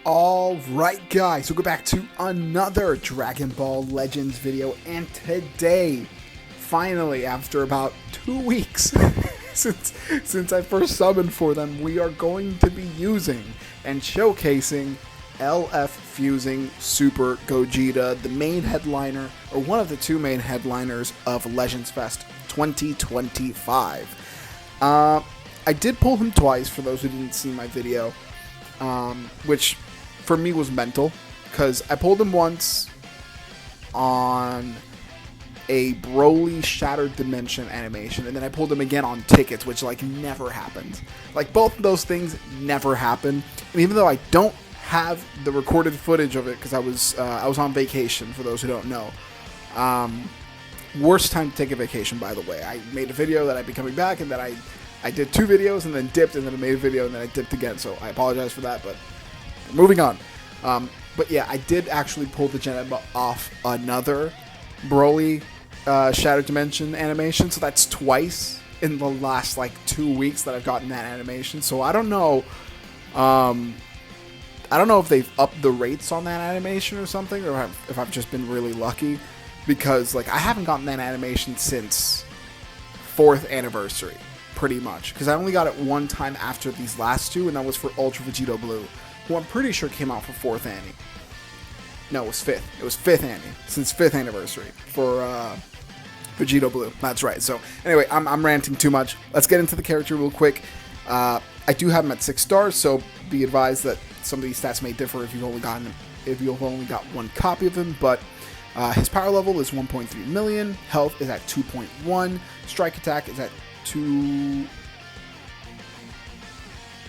Alright guys, so go back to another Dragon Ball Legends video, and today, finally, after about 2 weeks since I first summoned for them, we are going to be using and showcasing LF Fusing Super Gogeta, the main headliner, or one of the two main headliners of Legends Fest 2025. I did pull him twice, for those who didn't see my video, which for me was mental, because I pulled him once on a Broly Shattered Dimension animation, and then I pulled him again on tickets, which like never happened. Like both of those things never happened, and even though I don't have the recorded footage of it because I was on vacation, for those who don't know. Worst time to take a vacation, by the way. I made a video that I'd be coming back, and then I did 2 videos and then dipped, and then I made a video and then I dipped again, so I apologize for that, but moving on. But yeah, I did actually pull the gem off another Broly Shattered Dimension animation, so that's twice in the last like 2 weeks that I've gotten that animation, so I don't know if they've upped the rates on that animation or something, or if I've just been really lucky, because like I haven't gotten that animation since 4th anniversary, pretty much, because I only got it one time after these last two, and that was for Ultra Vegito Blue, who I'm pretty sure came out for 4th Annie. No, it was 5th. It was 5th Annie, since 5th anniversary for Vegito Blue. That's right. So anyway, I'm ranting too much. Let's get into the character real quick. I do have him at 6 stars, so be advised that some of these stats may differ if you've only got one copy of him, but his power level is 1.3 million, health is at 2.1, strike attack is at 2...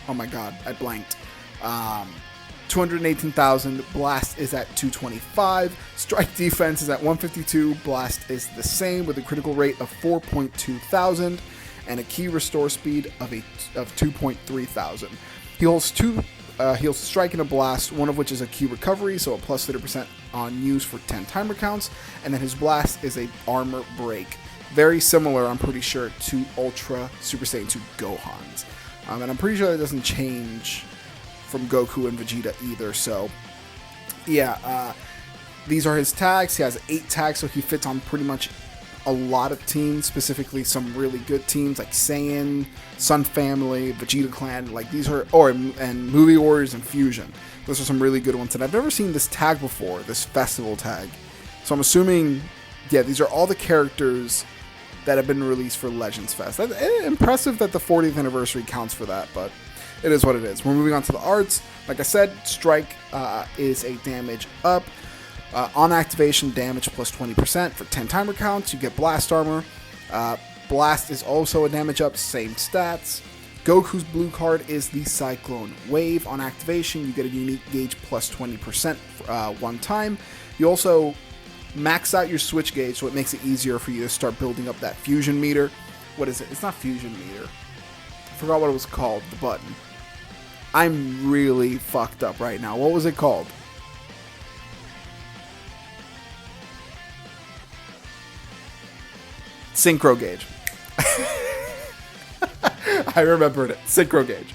Oh my god, I blanked. 218,000, blast is at 225, strike defense is at 152, blast is the same with a critical rate of 4.2 thousand, and a key restore speed of 2.3 thousand. He holds he'll strike and a blast, one of which is a key recovery, so a plus 30% on use for 10 timer counts, and then his blast is a armor break. Very similar, I'm pretty sure, to Ultra Super Saiyan 2 Gohan's. And I'm pretty sure that doesn't change from Goku and Vegeta either, so yeah, these are his tags. He has 8 tags, so he fits on pretty much a lot of teams, specifically some really good teams like Saiyan, Sun Family, Vegeta Clan, like these are, and Movie Warriors and Fusion. Those are some really good ones, and I've never seen this tag before, this festival tag. So I'm assuming, yeah, these are all the characters that have been released for Legends Fest. Impressive that the 40th anniversary counts for that, but it is what it is. We're moving on to the arts. Like I said, strike is a damage up. On activation, damage plus 20% for 10 timer counts. You get blast armor. Blast is also a damage up, same stats. Goku's blue card is the Cyclone Wave. On activation, you get a unique gauge plus 20% one time. You also max out your switch gauge, so it makes it easier for you to start building up that fusion meter. What is it? It's not fusion meter. I forgot what it was called, the button. I'm really fucked up right now. What was it called? Synchro gauge. I remembered it. Synchro gauge.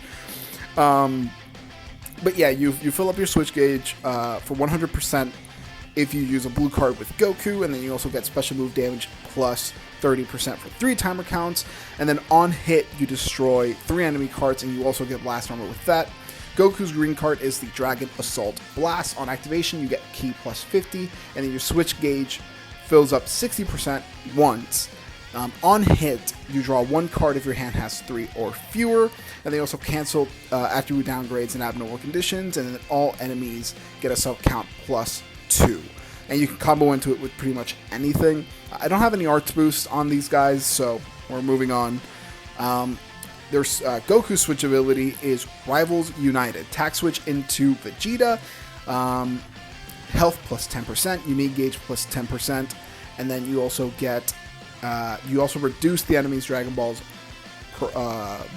But yeah, you fill up your switch gauge for 100% if you use a blue card with Goku, and then you also get special move damage plus 30% for 3 timer counts, and then on hit you destroy 3 enemy cards, and you also get blast armor with that. Goku's green card is the Dragon Assault Blast. On activation you get key plus 50, and then your switch gauge fills up 60% once. On hit, you draw 1 card if your hand has 3 or fewer, and they also cancel attribute downgrades and abnormal conditions, and then all enemies get a sub count plus 2. And you can combo into it with pretty much anything. I don't have any arts boost on these guys, so we're moving on. There's Goku's switch ability is Rivals United. Attack switch into Vegeta. Health plus 10%, unique gauge plus 10%, and then you also get you also reduce the enemy's Dragon Balls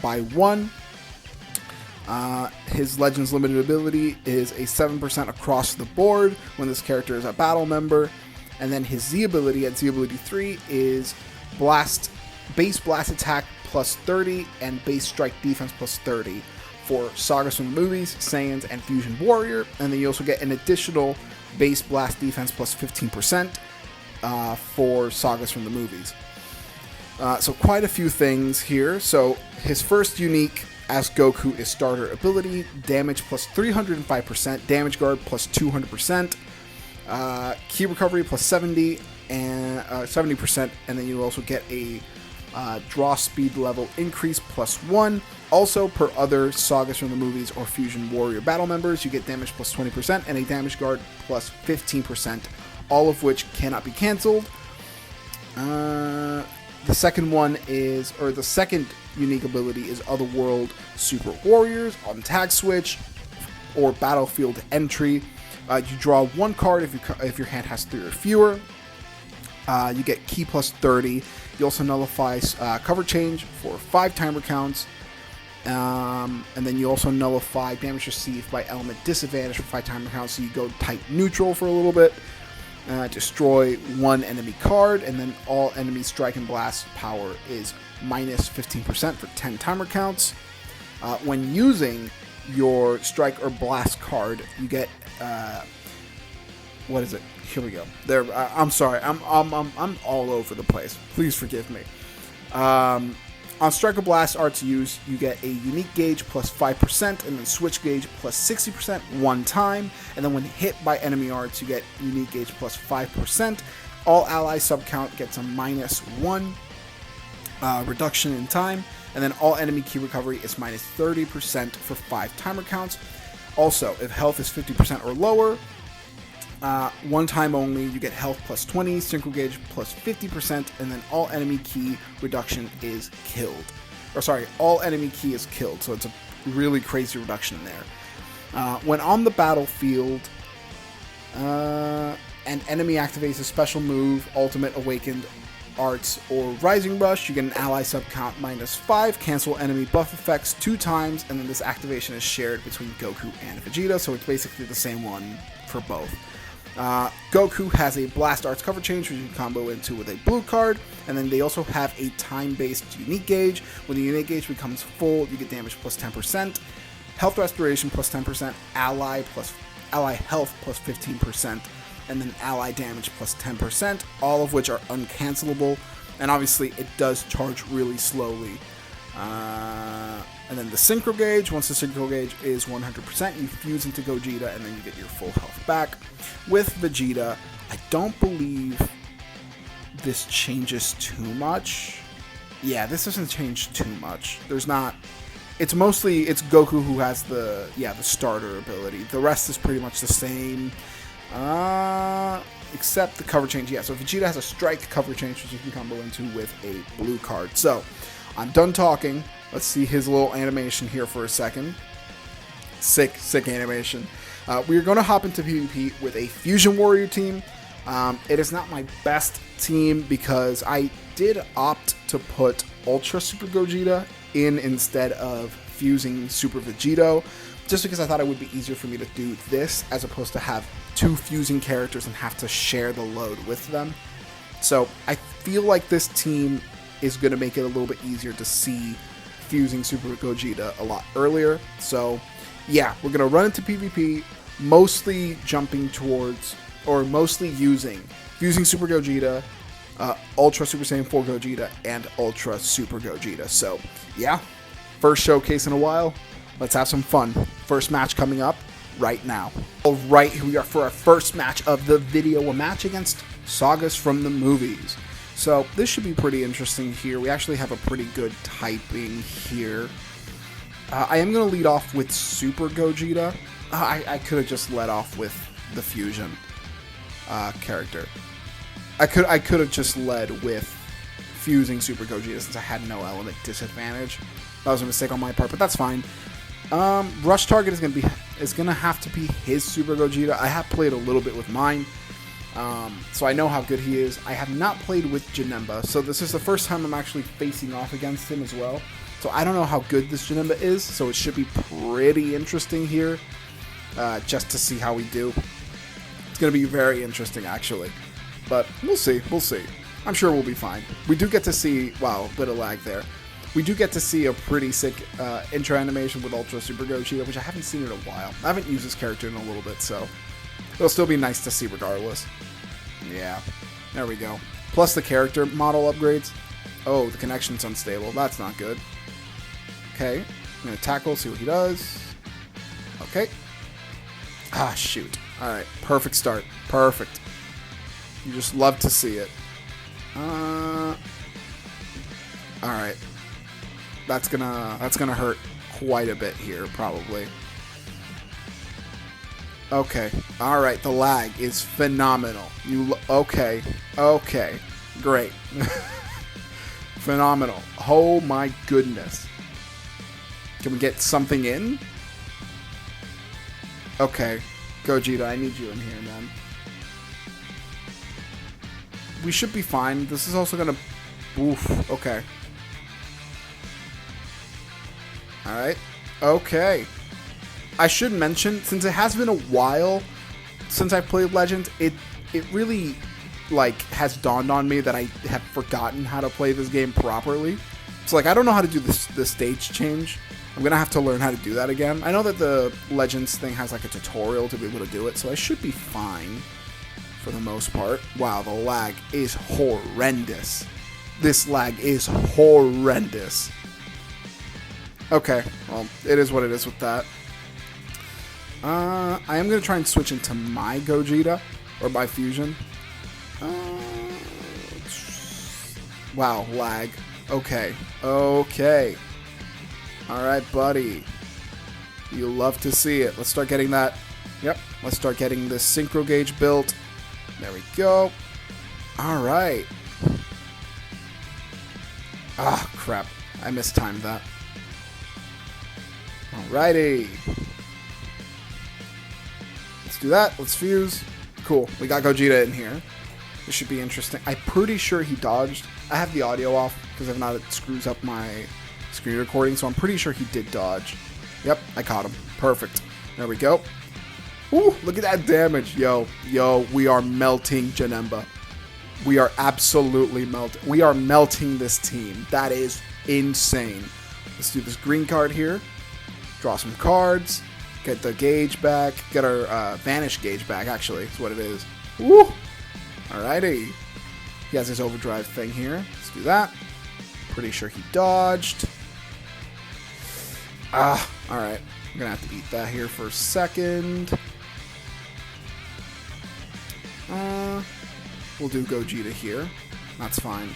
by 1. His Legends Limited ability is a 7% across the board when this character is a battle member. And then his Z ability at Z ability 3 is base blast attack plus 30 and base strike defense plus 30 for Sagas from the movies, Saiyans, and Fusion Warrior. And then you also get an additional base blast defense plus 15% for Sagas from the movies. So quite a few things here. So his first unique as Goku is starter ability, damage plus 305%, damage guard plus 200%, key recovery plus 70 and 70%, and then you also get a draw speed level increase plus 1. Also, per other Sagas from the movies or Fusion Warrior battle members, you get damage plus 20% and a damage guard plus 15%, all of which cannot be cancelled. The second one is, or the second unique ability is Otherworld Super Warriors on tag switch or battlefield entry. You draw one card if your hand has 3 or fewer. You get key plus 30. You also nullify cover change for 5 timer counts. And then you also nullify damage received by element disadvantage for 5 timer counts. So you go type neutral for a little bit. Destroy one enemy card, and then all enemy strike and blast power is minus 15% for 10 timer counts. When using your strike or blast card, you get what is it? Here we go. There. I'm sorry. I'm all over the place. Please forgive me. On Strike or Blast arts use, you get a unique gauge plus 5%, and then switch gauge plus 60% one time. And then when hit by enemy arts, you get unique gauge plus 5%. All ally subcount gets a minus 1 reduction in time. And then all enemy key recovery is minus 30% for 5 timer counts. Also, if health is 50% or lower, one time only, you get health plus 20, synchro gauge plus 50%, and then all enemy key reduction is killed. Or sorry, all enemy key is killed, so it's a really crazy reduction there. When on the battlefield, an enemy activates a special move, Ultimate Awakened Arts, or Rising Rush, you get an ally subcount minus 5, cancel enemy buff effects 2 times, and then this activation is shared between Goku and Vegeta, so it's basically the same one for both. Goku has a Blast Arts cover change, which you can combo into with a blue card, and then they also have a time-based unique gauge. When the unique gauge becomes full, you get damage plus 10%, health restoration plus 10%, ally health plus 15%, and then ally damage plus 10%, all of which are uncancelable, and obviously it does charge really slowly. And then the synchro gauge, once the synchro gauge is 100%, you fuse into Gogeta and then you get your full health back. With Vegeta, I don't believe this changes too much. Yeah, this doesn't change too much. There's not... It's Goku who has the starter ability. The rest is pretty much the same. Except the cover change. Yeah, so Vegeta has a strike cover change, which you can combo into with a blue card. So, I'm done talking. Let's see his little animation here for a second. Sick animation. We're going to hop into PvP with a Fusion Warrior team. It is not my best team because I did opt to put Ultra Super Gogeta in instead of fusing Super Vegito, just because I thought it would be easier for me to do this as opposed to have 2 fusing characters and have to share the load with them. So I feel like this team is going to make it a little bit easier to see fusing Super Gogeta a lot earlier. So yeah, we're going to run into PvP, mostly jumping towards, or mostly using fusing Super Gogeta, Ultra Super Saiyan 4 Gogeta, and Ultra Super Gogeta. So yeah, first showcase in a while. Let's have some fun. First match coming up right now. Alright, here we are for our first match of the video, a match against Sagas from the movies. So this should be pretty interesting here. We actually have a pretty good typing here. I am going to lead off with Super Gogeta. I could have just led off with the Fusion character. I could have just led with fusing Super Gogeta since I had no element disadvantage. That was a mistake on my part, but that's fine. Rush target is gonna have to be his Super Gogeta. I have played a little bit with mine. So I know how good he is. I have not played with Janemba, so this is the first time I'm actually facing off against him as well. So I don't know how good this Janemba is, so it should be pretty interesting here, just to see how we do. It's going to be very interesting, actually. But we'll see. I'm sure we'll be fine. We do get to see... Wow, a bit of lag there. We do get to see a pretty sick intro animation with Ultra Super Gogeta, which I haven't seen in a while. I haven't used this character in a little bit, so it'll still be nice to see regardless. Yeah, there we go. Plus the character model upgrades. Oh, the connection's unstable. That's not good. Okay, I'm going to tackle, see what he does. Okay. Ah, shoot. Alright, perfect start. Perfect. You just love to see it. Alright. That's gonna hurt quite a bit here, probably. Okay. Alright, the lag is phenomenal. Okay. Okay. Great. Phenomenal. Oh my goodness. Can we get something in? Okay. Gogeta, I need you in here, man. We should be fine. This is also gonna... Oof. Okay. Alright. Okay. I should mention, since it has been a while since I played Legends, it really, like, has dawned on me that I have forgotten how to play this game properly. So, like, I don't know how to do the stage change. I'm gonna have to learn how to do that again. I know that the Legends thing has, like, a tutorial to be able to do it, so I should be fine for the most part. Wow, the lag is horrendous. This lag is horrendous. Okay, well, it is what it is with that. I am going to try and switch into my Gogeta, or my Fusion. Wow, lag. Okay, okay. Alright, buddy. You love to see it. Let's start getting that. Yep, let's start getting this Synchro Gauge built. There we go. Alright. Ah, crap. I mistimed that. Alrighty. Let's do that. Let's fuse. Cool. We got Gogeta in here. This should be interesting. I'm pretty sure he dodged. I have the audio off because if not it screws up my screen recording, so I'm pretty sure he did dodge. Yep, I caught him. Perfect. There we go. Ooh, look at that damage. Yo, we are melting Janemba. We are absolutely melting. We are melting this team. That is insane. Let's do this green card here. Draw some cards. Get the gauge back. Get our Vanish gauge back, actually. That's what it is. Woo! Alrighty. He has his overdrive thing here. Let's do that. Pretty sure he dodged. Ah, alright. I'm gonna have to eat that here for a second. We'll do Gogeta here. That's fine.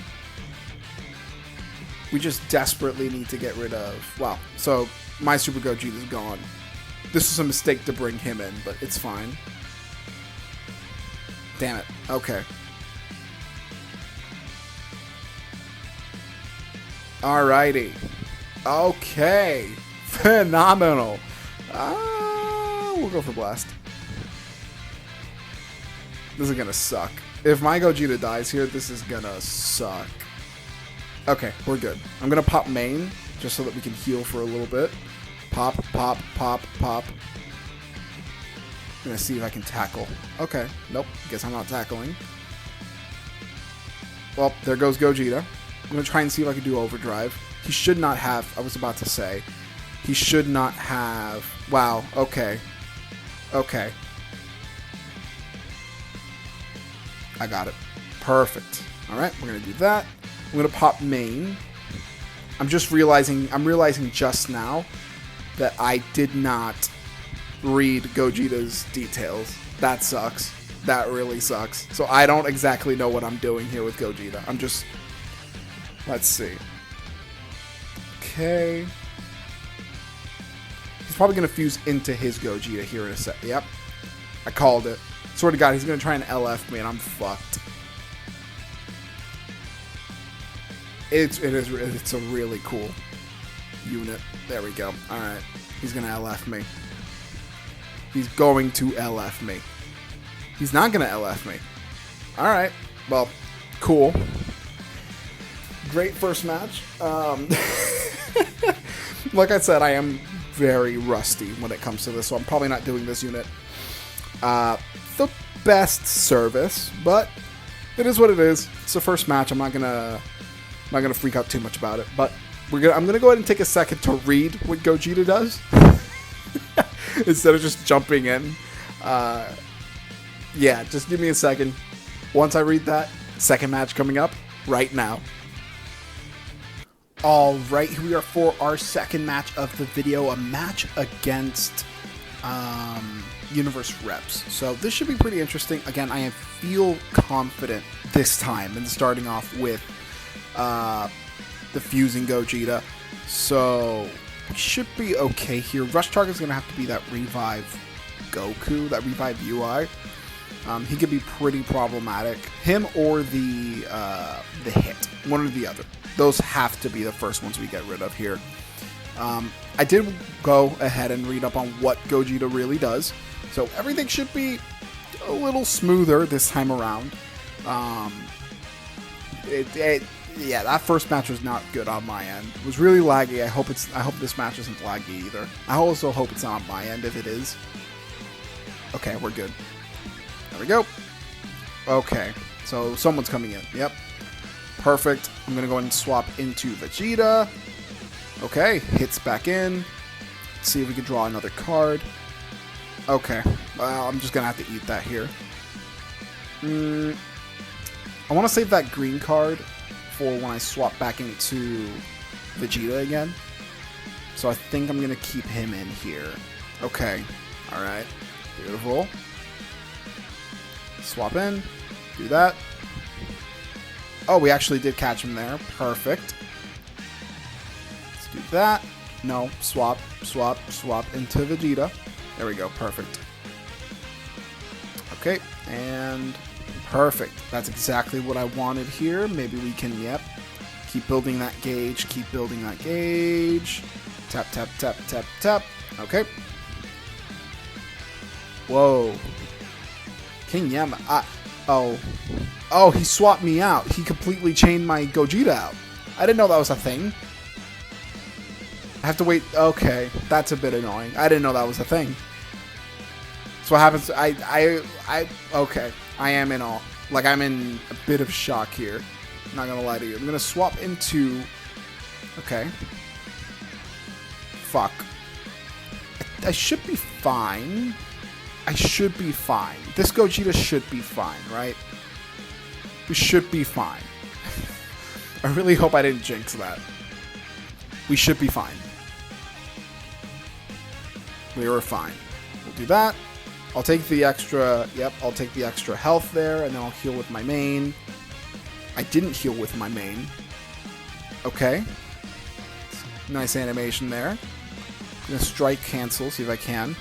We just desperately need to get rid of... Wow. So, my Super Gogeta is gone. This was a mistake to bring him in, but it's fine. Damn it. Okay. Alrighty. Okay. Phenomenal. We'll go for Blast. This is gonna suck. If my Gogeta dies here, this is gonna suck. Okay, we're good. I'm gonna pop main, just so that we can heal for a little bit. Pop, pop, pop, pop. I'm gonna see if I can tackle. Okay, nope, guess I'm not tackling. Well, there goes Gogeta. I'm gonna try and see if I can do overdrive. He should not have, I was about to say, he should not have, wow, okay. Okay. I got it. Perfect. Alright, we're gonna do that. I'm gonna pop main. I'm realizing just now that I did not read Gogeta's details. That sucks. That really sucks. So I don't exactly know what I'm doing here with Gogeta. I'm just... Let's see. Okay. He's probably going to fuse into his Gogeta here in a sec. Yep. I called it. Swear to God, he's going to try and LF me and I'm fucked. It's a really cool unit. There we go. Alright. He's going to LF me. He's going to LF me. He's not going to LF me. Alright. Well, cool. Great first match. Like I said, I am very rusty when it comes to this, so I'm probably not doing this unit the best service, but it is what it is. It's the first match. I'm not gonna freak out too much about it, but I'm gonna go ahead and take a second to read what Gogeta does instead of just jumping in. Yeah, just give me a second. Once I read that, second match coming up right now. All right, here we are for our second match of the video, a match against Universe Reps. So this should be pretty interesting. Again, I feel confident this time in starting off with the Fusing Gogeta. So we should be okay here. Rush target is going to have to be that Revive Goku, that Revive UI. He could be pretty problematic. Him or the hit, one or the other. Those have to be the first ones we get rid of here. I did go ahead and read up on what Gogeta really does, so everything should be a little smoother this time around. Yeah, that first match was not good on my end. It was really laggy. I hope this match isn't laggy either. I also hope it's not on my end if it is. Okay, we're good. There we go. Okay, so someone's coming in. Yep. Perfect. I'm going to go ahead and swap into Vegeta. Okay, hits back in. Let's see if we can draw another card. Okay, well, I'm just going to have to eat that here. I want to save that green card for when I swap back into Vegeta again. So I think I'm going to keep him in here. Okay, alright. Beautiful. Swap in. Do that. Oh, we actually did catch him there. Perfect. Let's do that. No, swap into Vegeta. There we go. Perfect. Okay, and perfect. That's exactly what I wanted here. Maybe we can, yep. Keep building that gauge. Keep building that gauge. Tap, tap, tap, tap, tap. Okay. Whoa. King Yama. Oh, he swapped me out. He completely chained my Gogeta out. I didn't know that was a thing. I have to wait. Okay, that's a bit annoying. I didn't know that was a thing. So what happens? Okay. I am in awe. Like, I'm in a bit of shock here. I'm not gonna lie to you. I'm gonna swap into. Okay. Fuck. I should be fine. I should be fine. This Gogeta should be fine, right? We should be fine. I really hope I didn't jinx that. We should be fine. We were fine. We'll do that. I'll take the extra... Yep, I'll take the extra health there, and then I'll heal with my main. I didn't heal with my main. Okay. Nice animation there. I'm going to strike cancel, see if I can.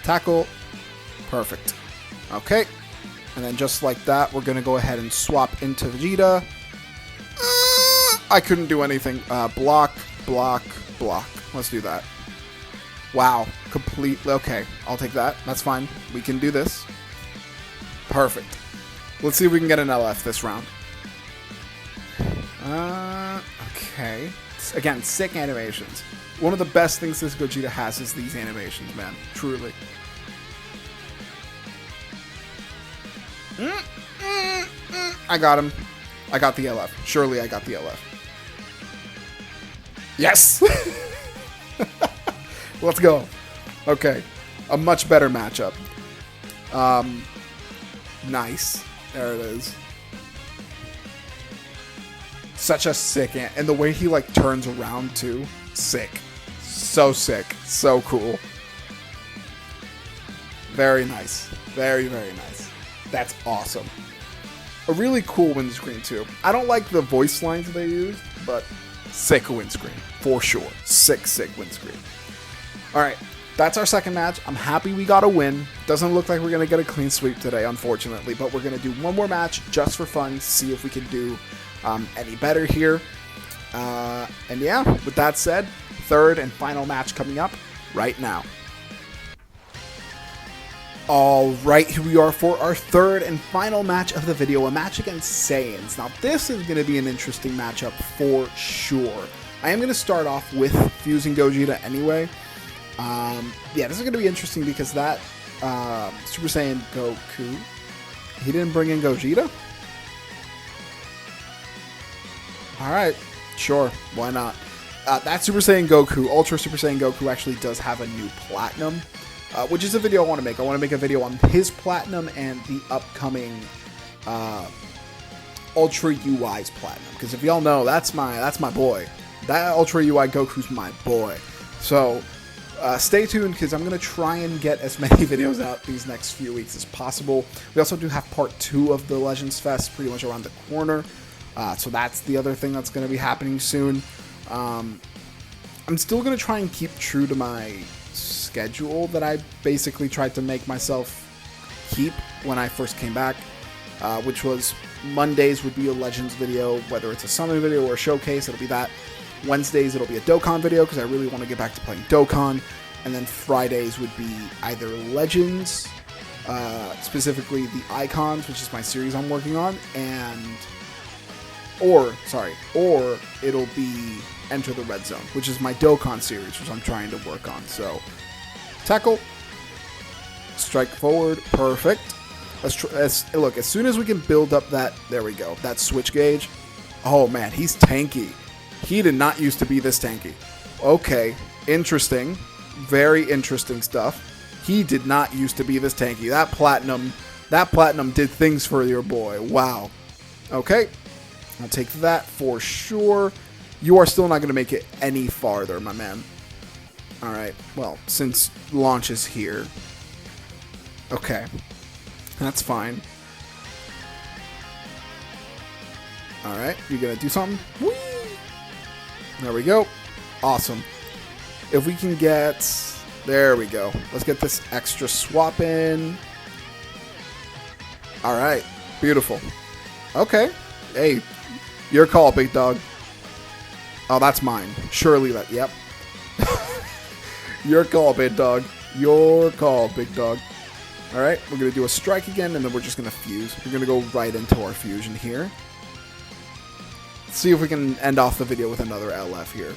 Tackle. Perfect. Okay. And then just like that, we're going to go ahead and swap into Vegeta. I couldn't do anything. Block, block, block. Let's do that. Wow. Completely. Okay. I'll take that. That's fine. We can do this. Perfect. Let's see if we can get an LF this round. Okay. Again, sick animations. One of the best things this Gogeta has is these animations, man. Truly. I got him. I got the LF. Surely I got the LF. Yes! Let's go. Okay. A much better matchup. Nice. There it is. Such a sick and the way he like turns around too. Sick. So sick. So cool. Very nice. Very, very nice. That's awesome. A really cool windscreen too. I don't like the voice lines they use, but sick windscreen. For sure. Sick, sick windscreen. Alright. That's our second match. I'm happy we got a win. Doesn't look like we're going to get a clean sweep today, unfortunately, but we're going to do one more match just for fun, see if we can do any better here. And yeah, with that said, third and final match coming up right now. Alright, here we are for our third and final match of the video, a match against Saiyans. Now, this is going to be an interesting matchup for sure. I am going to start off with Fusing Gogeta anyway. Yeah, this is going to be interesting because that Super Saiyan Goku, he didn't bring in Gogeta? Alright, Sure, why not? That Super Saiyan Goku, Ultra Super Saiyan Goku, actually does have a new Platinum, which is a video I want to make. I want to make a video on his Platinum and the upcoming Ultra UI's Platinum. Because if y'all know, that's my boy. That Ultra UI Goku's my boy. So stay tuned, because I'm going to try and get as many videos out these next few weeks as possible. We also do have part 2 of the Legends Fest pretty much around the corner. So that's the other thing that's going to be happening soon. I'm still going to try and keep true to my schedule that I basically tried to make myself keep when I first came back, which was Mondays would be a Legends video, whether it's a summon video or a showcase, it'll be that. Wednesdays it'll be a Dokkan video, because I really want to get back to playing Dokkan. And then Fridays would be either Legends, specifically the Icons, which is my series I'm working on, or it'll be Enter the Red Zone, which is my Dokkan series, which I'm trying to work on. So, tackle, strike forward, perfect. Look, as soon as we can build up that, there we go, that switch gauge. Oh man, he's tanky. He did not used to be this tanky. Okay, interesting. Very interesting stuff. He did not used to be this tanky. That platinum did things for your boy. Wow. Okay, I'll take that for sure. You are still not going to make it any farther, my man. Alright, well, since launch is here. Okay, that's fine. Alright, you going to do something? Whee! There we go. Awesome. If we can get... There we go. Let's get this extra swap in. Alright, beautiful. Okay. Hey, your call, big dog. Oh, that's mine. Surely that... Yep. Your call, big dog. Your call, big dog. Alright, we're going to do a strike again, and then we're just going to fuse. We're going to go right into our fusion here. See if we can end off the video with another LF here.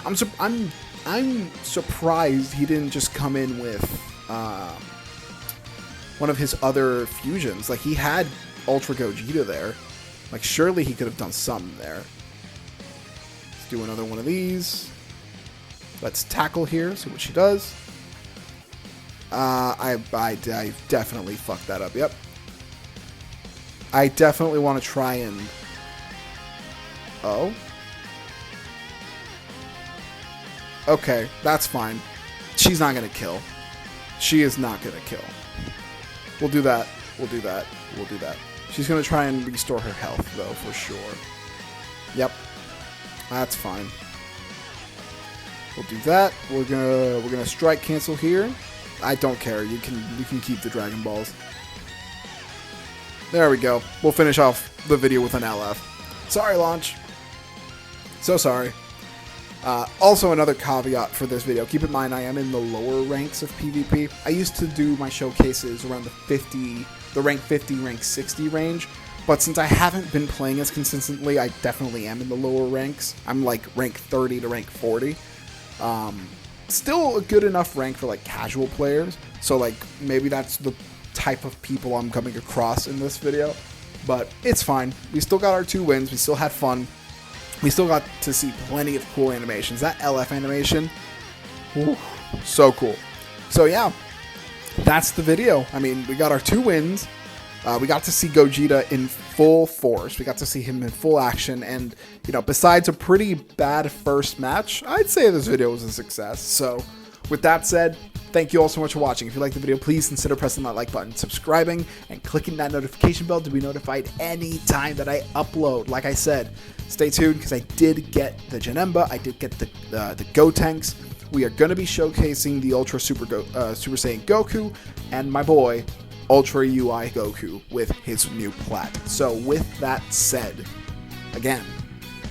I'm surprised he didn't just come in with one of his other fusions. Like, he had Ultra Gogeta there. Like, surely he could have done something there. Let's do another one of these. Let's tackle here, see what she does. I definitely fucked that up, yep. I definitely want to try and... Oh? Okay, that's fine. She's not going to kill. She is not going to kill. We'll do that. We'll do that. We'll do that. She's going to try and restore her health, though, for sure. Yep. That's fine. We'll do that. We're gonna strike cancel here. I don't care. You can keep the Dragon Balls. There we go. We'll finish off the video with an LF. Sorry, launch. So sorry. Also, another caveat for this video. Keep in mind, I am in the lower ranks of PvP. I used to do my showcases around the rank 50, rank 60 range. But since I haven't been playing as consistently, I definitely am in the lower ranks. I'm like rank 30 to rank 40. Still a good enough rank for like casual players. So like maybe that's the type of people I'm coming across in this video. But it's fine. We still got our 2 wins. We still had fun. We still got to see plenty of cool animations. That LF animation, whew, so cool. So yeah, that's the video. I mean, we got our 2 wins. We got to see Gogeta in full force. We got to see him in full action. And, you know, besides a pretty bad first match, I'd say this video was a success. So with that said, thank you all so much for watching. If you liked the video, please consider pressing that like button, subscribing, and clicking that notification bell to be notified anytime that I upload. Like I said, stay tuned because I did get the Janemba, I did get the Gotenks. We are going to be showcasing the Ultra Super Saiyan Goku and my boy, Ultra UI Goku with his new plat. So with that said, again,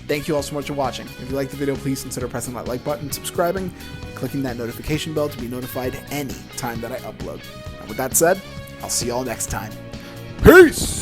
thank you all so much for watching. If you liked the video, please consider pressing that like button, subscribing, clicking that notification bell to be notified any time that I upload. And with that said, I'll see y'all next time. Peace!